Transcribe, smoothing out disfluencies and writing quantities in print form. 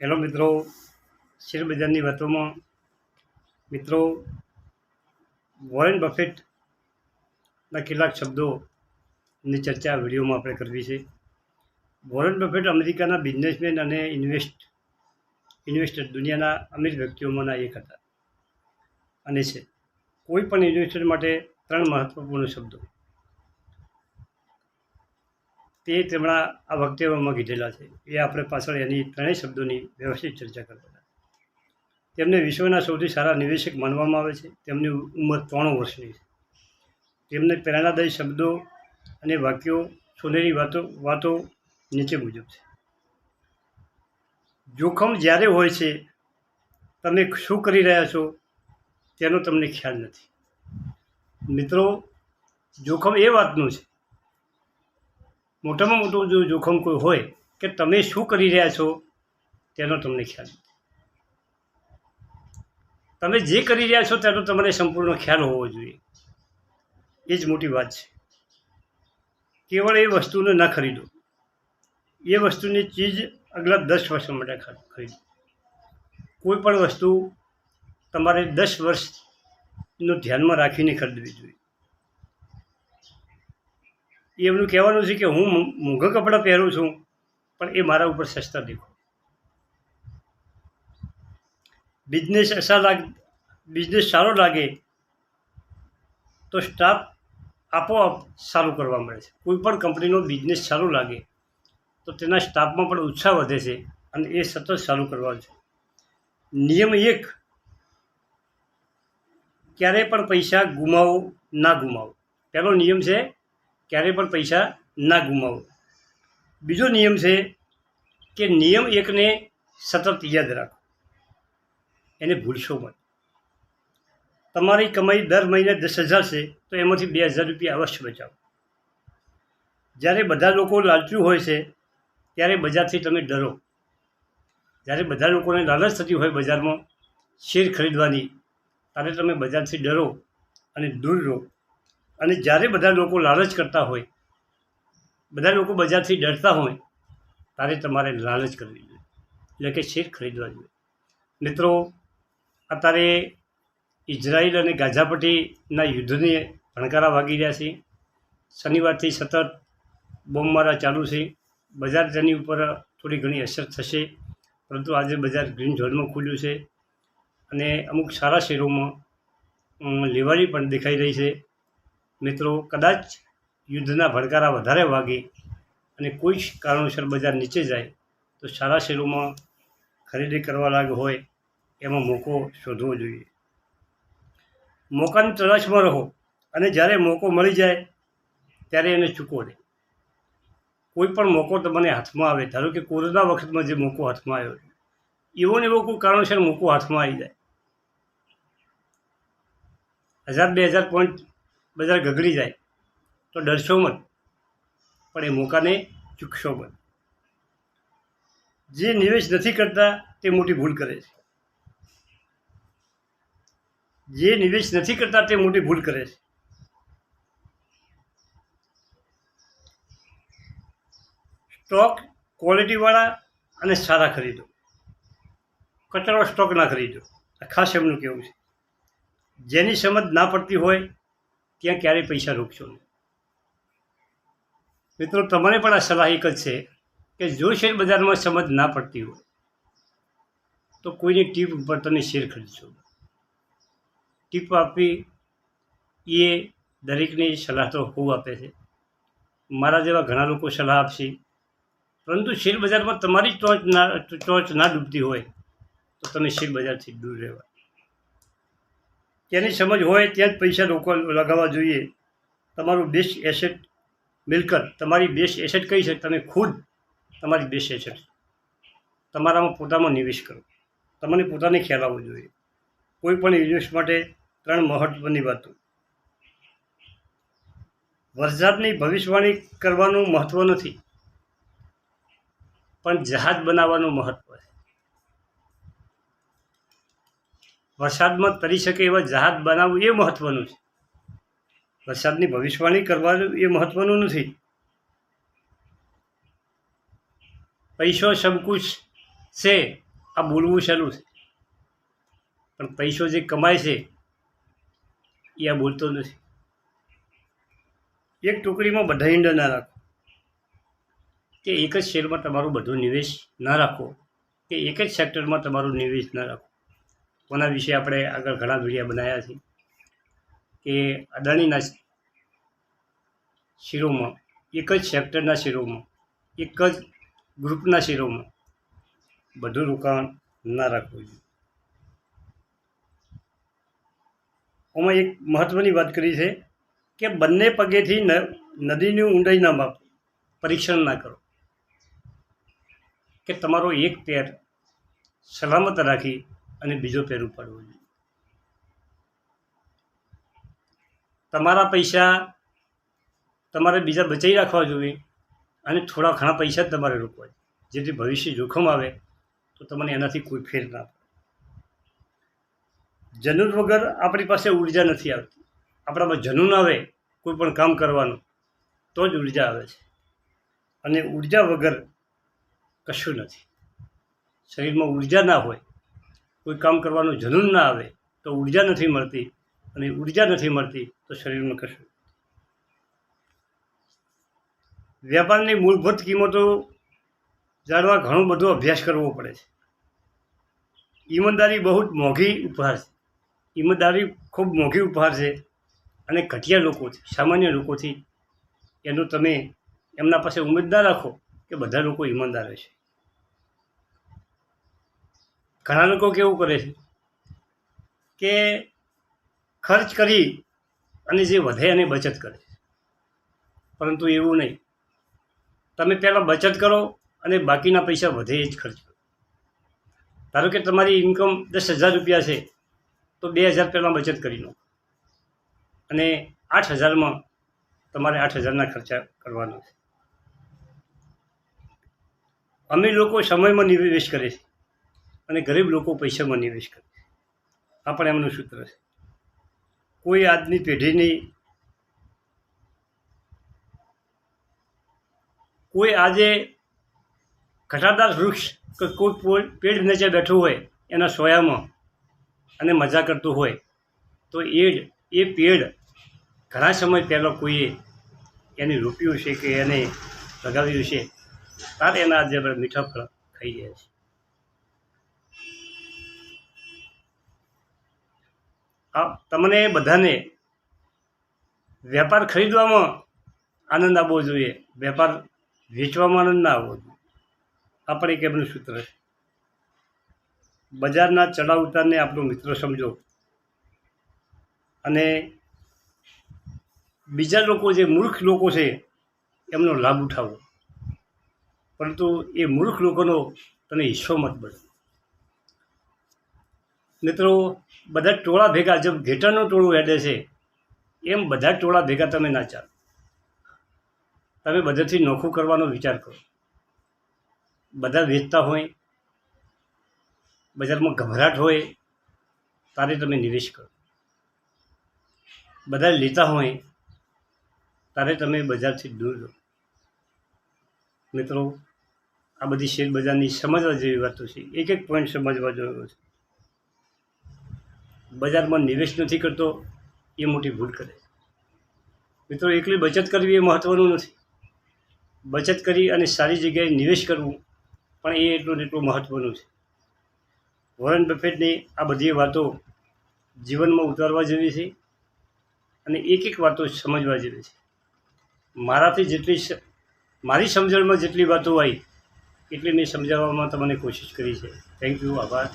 Hello મિત્રો, શેરબજારની વાતોમાં મિત્રો વોરેન બફેટના કેટલાક શબ્દોની ચર્ચા વિડીયોમાં આપણે કરવી છે. વોરેન બફેટ અમેરિકાના બિઝનેસમેન અને ઇન્વેસ્ટર દુનિયાના અમીર વ્યક્તિઓમાંના એક હતા અને છે. કોઈ પણ ઇન્વેસ્ટર માટે 3 મહત્વપૂર્ણ શબ્દો તે તેમના આ વક્તવ્યમાં કીધેલા છે. એ આપણે પાછળ એની 3 શબ્દોની વ્યવસ્થિત ચર્ચા કરવાના. તેમને વિશ્વના સૌથી સારા નિવેશક માનવામાં આવે છે. તેમની ઉંમર 93 વર્ષની છે. તેમને પ્રેરણાદાયી શબ્દો અને વાક્યો સોનેરી વાતો નીચે મુજબ છે. જોખમ જ્યારે હોય છે તમે શું કરી રહ્યા છો તેનો તમને ખ્યાલ નથી. મિત્રો, જોખમ એ વાતનું છે, મોટામાં મોટું જો જોખમ કોઈ હોય કે તમે શું કરી રહ્યા છો તેનો તમને ખ્યાલ નથી. તમે જે કરી રહ્યા છો તેનો તમને સંપૂર્ણ ખ્યાલ હોવો જોઈએ. એ જ મોટી વાત છે. કેવળ એ વસ્તુને ન ખરીદો, એ વસ્તુની ચીજ આગલા 10 વર્ષ માટે ખરીદો. કોઈ પણ વસ્તુ તમારે 10 વર્ષનું ધ્યાનમાં રાખીને ખરીદવી જોઈએ. એમનું કહેવાનું છે કે હું મોંઘા કપડાં પહેરું છું પણ એ મારા ઉપર સસ્તા દેખો. બિઝનેસ સારો લાગે તો સ્ટાફ આપોઆપ સારું કરવા મળે છે. કોઈ પણ કંપનીનો બિઝનેસ સારો લાગે તો તેના સ્ટાફમાં પણ ઉત્સાહ વધે છે અને એ સતત સારું કરવા છે. નિયમ 1, ક્યારેય પણ પૈસા ના ગુમાવો. પહેલો નિયમ છે ક્યારેય પણ પૈસા ના ગુમાવો. બીજો નિયમ છે કે નિયમ 1ને સતત યાદ રાખો, એને ભૂલશો મત. તમારી કમાઈ દર મહિને 10,000 છે તો એમાંથી 2,000 રૂપિયા અવશ્ય બચાવો. જ્યારે બધા લોકો લાલચુ હોય છે ત્યારે બજારથી તમે ડરો. જ્યારે બધા લોકોને લાલચ થતી હોય બજારમાં શેર ખરીદવાની, ત્યારે તમે બજારથી ડરો અને દૂર રહો. અને જ્યારે બધા લોકો લાલચ કરતા હોય, બધા લોકો બજારથી ડરતા હોય, ત્યારે તમારે લાલચ કરવી જોઈએ, એટલે કે શેર ખરીદવા જોઈએ. મિત્રો, અત્યારે ઇઝરાયલ અને ગાઝાપટ્ટીના યુદ્ધને ભણકારા વાગી રહ્યા છે. શનિવારથી સતત બોમ્બમારા ચાલુ છે. બજાર તેની ઉપર થોડી ઘણી અસર થશે, પરંતુ આજે બજાર ગ્રીન ઝોનમાં ખુલ્યું છે અને અમુક સારા શેરોમાં લેવાલી પણ દેખાઈ રહી છે. મિત્રો, કદાચ યુદ્ધના ભડકારા વધારે વાગે અને કોઈ કારણોસર બજાર નીચે જાય તો સારા શેરોમાં ખરીદી કરવા લાગ્યો હોય એમાં મોકો શોધવો જોઈએ. મોકાની તલાશમાં રહો અને જ્યારે મોકો મળી જાય ત્યારે એને ચૂકવો નહીં. કોઈ પણ મોકો તમને હાથમાં આવે, ધારો કે કોરોના વખતમાં જે મોકો હાથમાં આવ્યો, એવો ને એવો કોઈ કારણોસર મોકો હાથમાં આવી જાય, 1,000-2,000 પોઈન્ટ બજાર ગગડી જાય તો ડરશો મત, પણ એ મોકાને ચૂકશો મત. જે નિવેશ નથી કરતા તે મોટી ભૂલ કરે છે. જે નિવેશ નથી કરતા તે મોટી ભૂલ કરે છે. સ્ટોક ક્વોલિટીવાળા અને સારા ખરીદો, કચરો સ્ટોક ના ખરીદો. ખાસ એમનું કહેવું છે. જેની સમજ ના પડતી હોય ત્યાં ક્યારેય પૈસા રોકશો નહીં. મિત્રો, તમને પણ આ સલાહ એક જ છે કે જો શેર બજારમાં સમજ ના પડતી હોય તો કોઈની ટીપ ઉપર તમે શેર ખરીદશો. ટીપ આપવી એ દરેકની સલાહ તો ખૂબ આપે છે. મારા જેવા ઘણા લોકો સલાહ આપશે, પરંતુ શેર બજારમાં તમારી ટોચ ના ડૂબતી હોય તો તમે શેર બજારથી દૂર રહેવા. તેની સમજ હોય ત્યાં જ પૈસા લગાવવા જોઈએ. તમારું બેસ્ટ એસેટ મિલકત, તમારી બેસ્ટ એસેટ કઈ છે? તમે ખુદ તમારી બેસ્ટ એસેટ તમારામાં પોતામાં નિવેશ કરો. તમને પોતાને ખ્યાલ આવવો જોઈએ. કોઈ પણ ઇન્વેસ્ટ માટે 3 મહત્વની વાતો. વરસાદની ભવિષ્યવાણી કરવાનું મહત્વ નથી, પણ જહાજ બનાવવાનું મહત્વ છે. વરસાદમાં તરી શકે એવા જહાજ બનાવવું એ મહત્વનું છે. વરસાદની ભવિષ્યવાણી કરવાનું એ મહત્વનું નથી. પૈસો સબ કુછ છે આ બોલવું સહેલું છે, પણ પૈસો જે કમાય છે એ આ બોલતો નથી. એક ટોકરીમાં બધા ઈંડા ના રાખો, કે એક જ શેરમાં તમારું બધું નિવેશ ના રાખો, કે એક જ સેક્ટરમાં તમારું નિવેશ ના રાખો. કોના વિશે આપણે આગળ ઘણા વિડીયો બનાવ્યા છે કે અદાણીના શેરોમાં, એક જ સેક્ટરના શેરોમાં, એક જ ગ્રુપના શેરોમાં બધું રોકાણ ના રાખવું જોઈએ. આમાં એક મહત્ત્વની વાત કરી છે કે બંને પગેથી નદીની ઊંડાઈ ના માપો, પરીક્ષણ ના કરો, કે તમારો એક પેર સલામત રાખી અને બીજો પેર ઉપાડવો જોઈએ. તમારા પૈસા તમારે બીજા બચાવી રાખવા જોઈએ અને થોડા ઘણા પૈસા જ તમારે રોકવા જોઈએ, જેથી ભવિષ્ય જોખમ આવે તો તમને એનાથી કોઈ ફેર ના પડે. જનૂન વગર આપણી પાસે ઉર્જા નથી આવતી. આપણામાં જનૂન આવે કોઈ પણ કામ કરવાનું તો જ ઉર્જા આવે છે, અને ઉર્જા વગર કશું નથી. શરીરમાં ઉર્જા ના હોય, કોઈ કામ કરવાનું જનૂન ના આવે તો ઉર્જા નથી મળતી, અને ઉર્જા નથી મળતી તો શરીરમાં કશું. વ્યાપારની મૂળભૂત કિંમતો જાણવા ઘણો બધો અભ્યાસ કરવો પડે છે. ઈમાનદારી બહુ જ મોંઘી ઉપહાર છે. ઈમાનદારી ખૂબ મોંઘી ઉપહાર છે, અને ઘટિયા લોકોથી, સામાન્ય લોકોથી એનું તમે એમના પાસે ઉમેદ ના રાખો કે બધા લોકો ઈમાનદાર છે. ઘણા લોકો કેવું કરે છે કે ખર્ચ કરી અને જે વધે એને બચત કરે છે, પરંતુ એવું નહીં. તમે પહેલાં બચત કરો અને બાકીના પૈસા વધે એ જ ખર્ચ કરો. ધારો કે તમારી ઇન્કમ 10,000 રૂપિયા છે તો 2,000 પહેલાં બચત કરી લો, અને 8,000માં તમારે 8,000ના ખર્ચા કરવાના છે. અમીર લોકો સમયમાં નિવેશ કરે છે અને ગરીબ લોકો પૈસામાં નિવેશ કરે છે. આ પણ એમનું સૂત્ર છે. કોઈ આજની પેઢીની, કોઈ આજે ઘટાદાર વૃક્ષ કે કોઈ પેડ નીચે બેઠું હોય એના સોયામાં અને મજા કરતું હોય તો એ પેડ ઘણા સમય પહેલાં કોઈએ એને રોપ્યું છે કે એને લગાવ્યું છે, ત્યારે એના આજે આપણે મીઠા ફળ ખાઈ રહ્યા છીએ. આ તમને બધાને વેપાર ખરીદવામાં આનંદ આવવો જોઈએ, વેપાર વેચવામાં આનંદ ના આવવો જોઈએ. આ પણ એક એમનું સૂત્ર છે. બજારના ચડાવ ઉતારને આપણો મિત્ર સમજો, અને બીજા લોકો જે મૂર્ખ લોકો છે એમનો લાભ ઉઠાવો, પરંતુ એ મૂર્ખ લોકોનો તમે હિસ્સો મત બનો. મિત્રો, બધા ટોળા ભેગા, જેમ ઘેટાનું ટોળું હેડે છે એમ બધા ટોળા ભેગા તમે ના ચાલો. તમે બધાથી નોખું કરવાનો વિચાર કરો. બધા વેચતા હોય, બજારમાં ગભરાટ હોય, તારે તમે નિવેશ કરો. બધા લેતા હોય તારે તમે બજારથી દૂર રહો. મિત્રો, આ બધી શેર બજારની સમજવા જેવી વાતો છે. એક એક પોઈન્ટ સમજવા જેવો છે. બજારમાં નિવેશ નથી કરતો એ મોટી ભૂલ કરે. મિત્રો, એકલી બચત કરવી એ મહત્ત્વનું નથી. બચત કરી અને સારી જગ્યાએ નિવેશ કરવું પણ એ એટલું મહત્ત્વનું છે. વોરેન બફેટની આ બધી વાતો જીવનમાં ઉતારવા જેવી છે, અને એક એક વાતો સમજવા જેવી છે. મારી સમજણમાં જેટલી વાતો આવી એટલી મેં સમજાવવામાં તમને કોશિશ કરી છે. થેન્ક યુ, આભાર.